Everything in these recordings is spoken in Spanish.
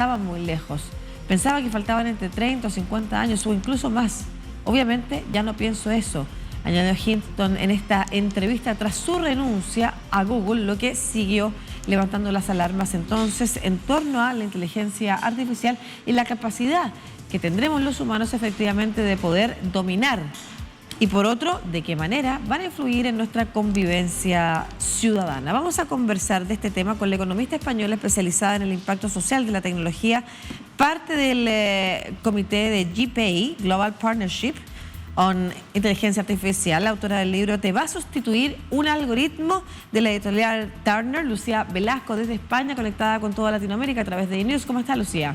estaban muy lejos. Pensaba que faltaban entre 30 o 50 años o incluso más. Obviamente ya no pienso eso, añadió Hinton en esta entrevista tras su renuncia a Google, lo que siguió levantando las alarmas entonces en torno a la inteligencia artificial y la capacidad que tendremos los humanos efectivamente de poder dominar. Y por otro, ¿de qué manera van a influir en nuestra convivencia ciudadana? Vamos a conversar de este tema con la economista española especializada en el impacto social de la tecnología, parte del comité de GPI, Global Partnership on Inteligencia Artificial, la autora del libro Te va a sustituir un algoritmo, de la editorial Turner, Lucía Velasco desde España, conectada con toda Latinoamérica a través de iNews. ¿Cómo está, Lucía?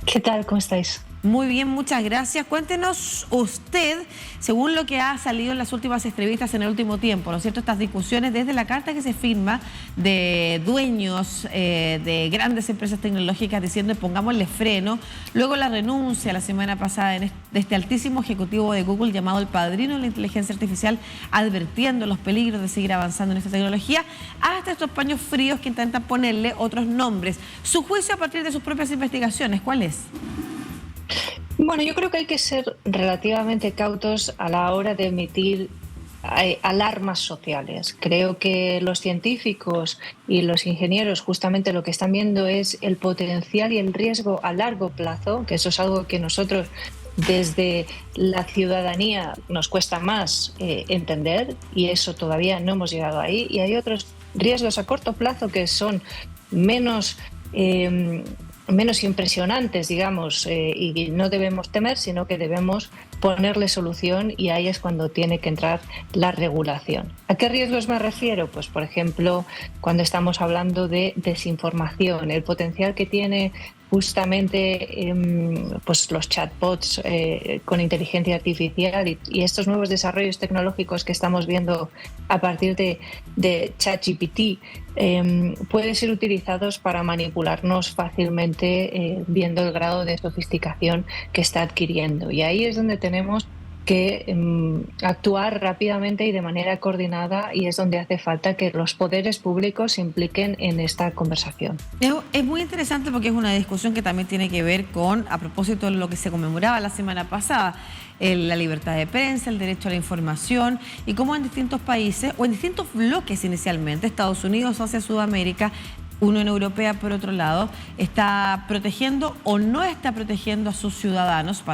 ¿Qué tal? ¿Cómo estáis? Muy bien, muchas gracias. Cuéntenos usted, según lo que ha salido en las últimas entrevistas en el último tiempo, ¿no es cierto? Estas discusiones desde la carta que se firma de dueños de grandes empresas tecnológicas diciendo pongámosle freno, luego la renuncia la semana pasada de este altísimo ejecutivo de Google llamado el padrino de la inteligencia artificial, advirtiendo los peligros de seguir avanzando en esta tecnología, hasta estos paños fríos que intentan ponerle otros nombres. Su juicio a partir de sus propias investigaciones, ¿cuál es? Bueno, yo creo que hay que ser relativamente cautos a la hora de emitir alarmas sociales. Creo que los científicos y los ingenieros justamente lo que están viendo es el potencial y el riesgo a largo plazo, que eso es algo que nosotros desde la ciudadanía nos cuesta más entender, y eso todavía no hemos llegado ahí. Y hay otros riesgos a corto plazo que son menos impresionantes, digamos, y no debemos temer, sino que debemos ponerle solución, y ahí es cuando tiene que entrar la regulación. ¿A qué riesgos me refiero? Pues, por ejemplo, cuando estamos hablando de desinformación, el potencial que tiene justamente pues los chatbots con inteligencia artificial y estos nuevos desarrollos tecnológicos que estamos viendo a partir de ChatGPT pueden ser utilizados para manipularnos fácilmente, viendo el grado de sofisticación que está adquiriendo. Y ahí es donde tenemos que actuar rápidamente y de manera coordinada, y es donde hace falta que los poderes públicos se impliquen en esta conversación. Es muy interesante porque es una discusión que también tiene que ver con, a propósito de lo que se conmemoraba la semana pasada, la libertad de prensa, el derecho a la información, y cómo en distintos países, o en distintos bloques inicialmente, Estados Unidos hacia Sudamérica, Unión Europea, por otro lado, está protegiendo o no está protegiendo a sus ciudadanos,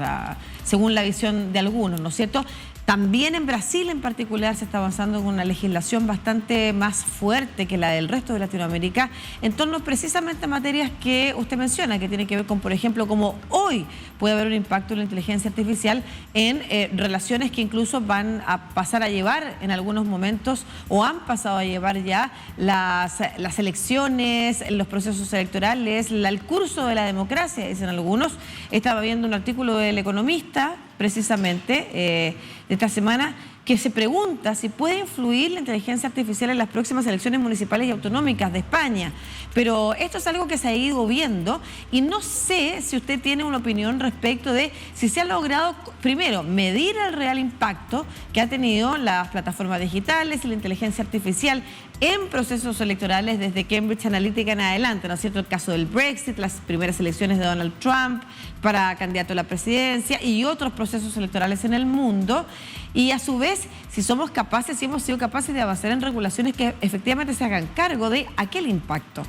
según la visión de algunos, ¿no es cierto? También en Brasil en particular se está avanzando con una legislación bastante más fuerte que la del resto de Latinoamérica en torno precisamente a materias que usted menciona, que tiene que ver con, por ejemplo, cómo hoy puede haber un impacto en la inteligencia artificial en relaciones que incluso van a pasar a llevar en algunos momentos o han pasado a llevar ya las elecciones, los procesos electorales, el curso de la democracia, dicen algunos. Estaba viendo un artículo del Economista precisamente de esta semana que se pregunta si puede influir la inteligencia artificial en las próximas elecciones municipales y autonómicas de España. Pero esto es algo que se ha ido viendo y no sé si usted tiene una opinión respecto de si se ha logrado, primero, medir el real impacto que ha tenido las plataformas digitales y la inteligencia artificial en procesos electorales desde Cambridge Analytica en adelante, ¿no es cierto? El caso del Brexit, las primeras elecciones de Donald Trump para candidato a la presidencia y otros procesos electorales en el mundo. Y a su vez, si somos capaces, si hemos sido capaces de avanzar en regulaciones que efectivamente se hagan cargo de aquel impacto.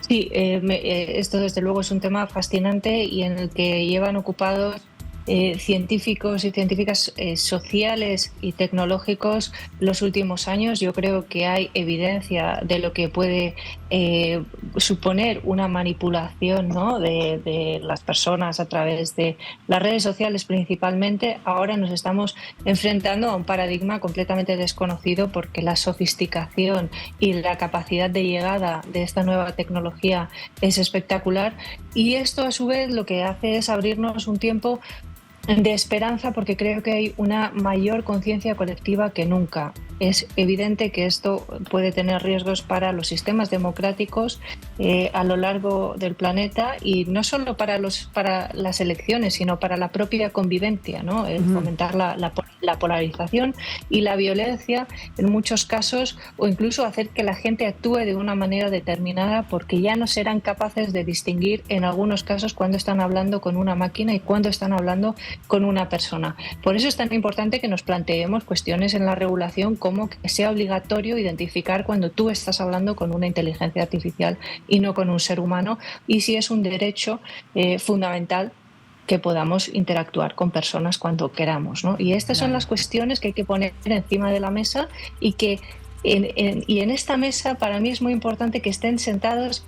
Sí, esto desde luego es un tema fascinante y en el que llevan ocupados científicos y científicas sociales y tecnológicos los últimos años. Yo creo que hay evidencia de lo que puede suponer una manipulación, ¿no?, de las personas a través de las redes sociales principalmente. Ahora nos estamos enfrentando a un paradigma completamente desconocido porque la sofisticación y la capacidad de llegada de esta nueva tecnología es espectacular, y esto a su vez lo que hace es abrirnos un tiempo De esperanza, porque creo que hay una mayor conciencia colectiva que nunca. Es evidente que esto puede tener riesgos para los sistemas democráticos a lo largo del planeta, y no solo para las elecciones, sino para la propia convivencia, ¿no? El fomentar la polarización y la violencia en muchos casos, o incluso hacer que la gente actúe de una manera determinada, porque ya no serán capaces de distinguir en algunos casos cuando están hablando con una máquina y cuando están hablando con una persona. Por eso es tan importante que nos planteemos cuestiones en la regulación, como que sea obligatorio identificar cuando tú estás hablando con una inteligencia artificial y no con un ser humano, y si es un derecho fundamental que podamos interactuar con personas cuando queramos, ¿no? Y estas son las cuestiones que hay que poner encima de la mesa, y que en esta mesa para mí es muy importante que estén sentados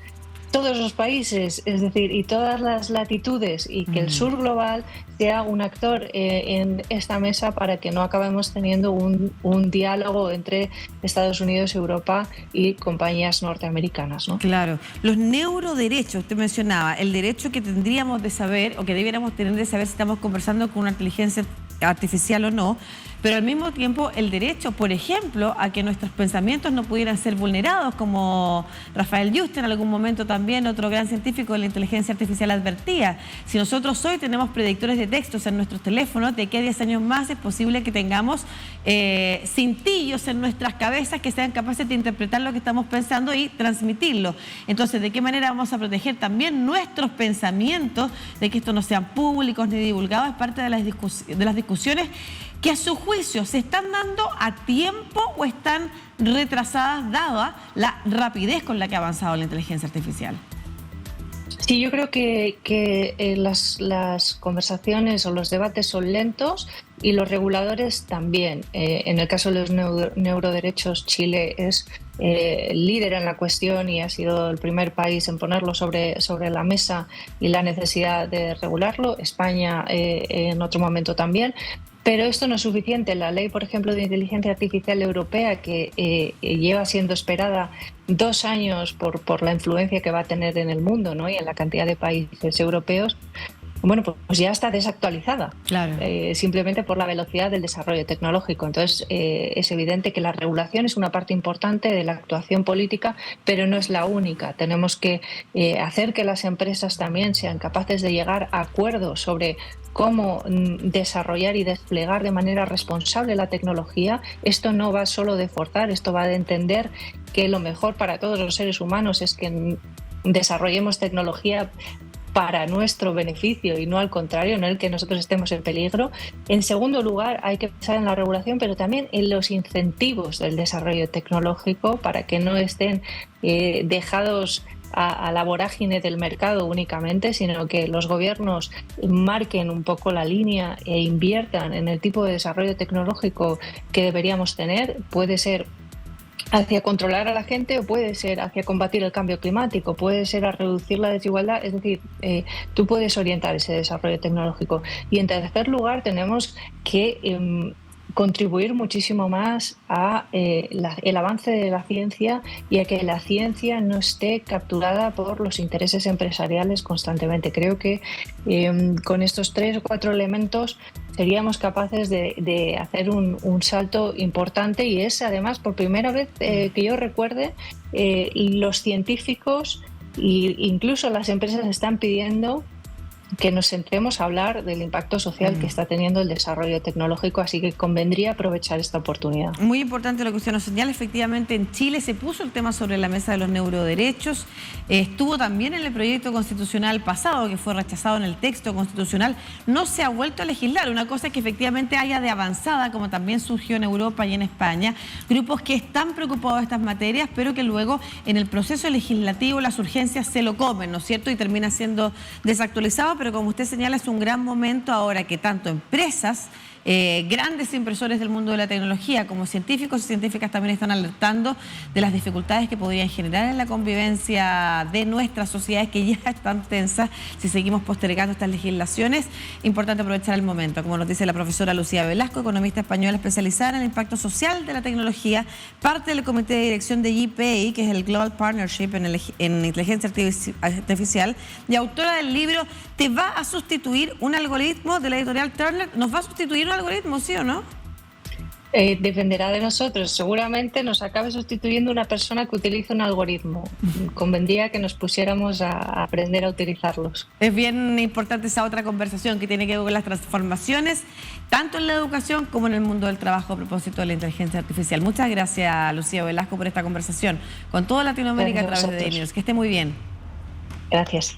todos los países, es decir, y todas las latitudes, y que el sur global sea un actor en esta mesa, para que no acabemos teniendo un diálogo entre Estados Unidos, Europa y compañías norteamericanas, ¿no? Claro. Los neuroderechos, usted mencionaba, el derecho que tendríamos de saber, o que debiéramos tener de saber si estamos conversando con una inteligencia artificial o no, pero al mismo tiempo el derecho, por ejemplo, a que nuestros pensamientos no pudieran ser vulnerados, como Rafael Yuste en algún momento también, otro gran científico de la inteligencia artificial, advertía: si nosotros hoy tenemos predictores de textos en nuestros teléfonos, de aquí a 10 años más es posible que tengamos cintillos en nuestras cabezas que sean capaces de interpretar lo que estamos pensando y transmitirlo. Entonces, ¿de qué manera vamos a proteger también nuestros pensamientos de que estos no sean públicos ni divulgados? Es parte de las discusiones que, a su juicio, ¿se están dando a tiempo o están retrasadas dada la rapidez con la que ha avanzado la inteligencia artificial? Sí, yo creo que las conversaciones o los debates son lentos, y los reguladores también. En el caso de los neuroderechos, Chile es líder en la cuestión y ha sido el primer país en ponerlo sobre la mesa y la necesidad de regularlo. España en otro momento también. Pero esto no es suficiente. La ley, por ejemplo, de inteligencia artificial europea, que lleva siendo esperada 2 años por la influencia que va a tener en el mundo, ¿no? Y en la cantidad de países europeos, bueno, pues ya está desactualizada, claro. Simplemente por la velocidad del desarrollo tecnológico. Entonces, es evidente que la regulación es una parte importante de la actuación política, pero no es la única. Tenemos que hacer que las empresas también sean capaces de llegar a acuerdos sobre cómo desarrollar y desplegar de manera responsable la tecnología. Esto no va solo de forzar, esto va de entender que lo mejor para todos los seres humanos es que desarrollemos tecnología para nuestro beneficio y no al contrario, no el que nosotros estemos en peligro. En segundo lugar, hay que pensar en la regulación, pero también en los incentivos del desarrollo tecnológico, para que no estén dejados a la vorágine del mercado únicamente, sino que los gobiernos marquen un poco la línea e inviertan en el tipo de desarrollo tecnológico que deberíamos tener. Puede ser hacia controlar a la gente, o puede ser hacia combatir el cambio climático, puede ser a reducir la desigualdad. Es decir, tú puedes orientar ese desarrollo tecnológico. Y en tercer lugar, tenemos que contribuir muchísimo más a el avance de la ciencia, y a que la ciencia no esté capturada por los intereses empresariales constantemente. Creo que con estos 3 o 4 elementos seríamos capaces de hacer un salto importante, y es además por primera vez que yo recuerde, los científicos e incluso las empresas están pidiendo que nos centremos a hablar del impacto social que está teniendo el desarrollo tecnológico, así que convendría aprovechar esta oportunidad. Muy importante lo que usted nos señala. Efectivamente, en Chile se puso el tema sobre la mesa de los neuroderechos. Estuvo también en el proyecto constitucional pasado, que fue rechazado en el texto constitucional. No se ha vuelto a legislar. Una cosa es que efectivamente haya de avanzada, como también surgió en Europa y en España, grupos que están preocupados de estas materias, pero que luego en el proceso legislativo las urgencias se lo comen, ¿no es cierto? Y termina siendo desactualizado. Pero como usted señala, es un gran momento ahora que tanto empresas grandes inversores del mundo de la tecnología, como científicos y científicas, también están alertando de las dificultades que podrían generar en la convivencia de nuestras sociedades, que ya están tensas si seguimos postergando estas legislaciones. Importante aprovechar el momento, como nos dice la profesora Lucía Velasco, economista española especializada en el impacto social de la tecnología, parte del comité de dirección de GPA, que es el Global Partnership en inteligencia artificial, y autora del libro ¿Te va a sustituir un algoritmo?, de la editorial Turner. ¿Nos va a sustituir un algoritmo, sí o no? Dependerá de nosotros. Seguramente nos acabe sustituyendo una persona que utiliza un algoritmo. Convendría que nos pusiéramos a aprender a utilizarlos. Es bien importante esa otra conversación que tiene que ver con las transformaciones, tanto en la educación como en el mundo del trabajo, a propósito de la inteligencia artificial. Muchas gracias, Lucía Velasco, por esta conversación con toda Latinoamérica a través de DailyNews. Que esté muy bien. Gracias.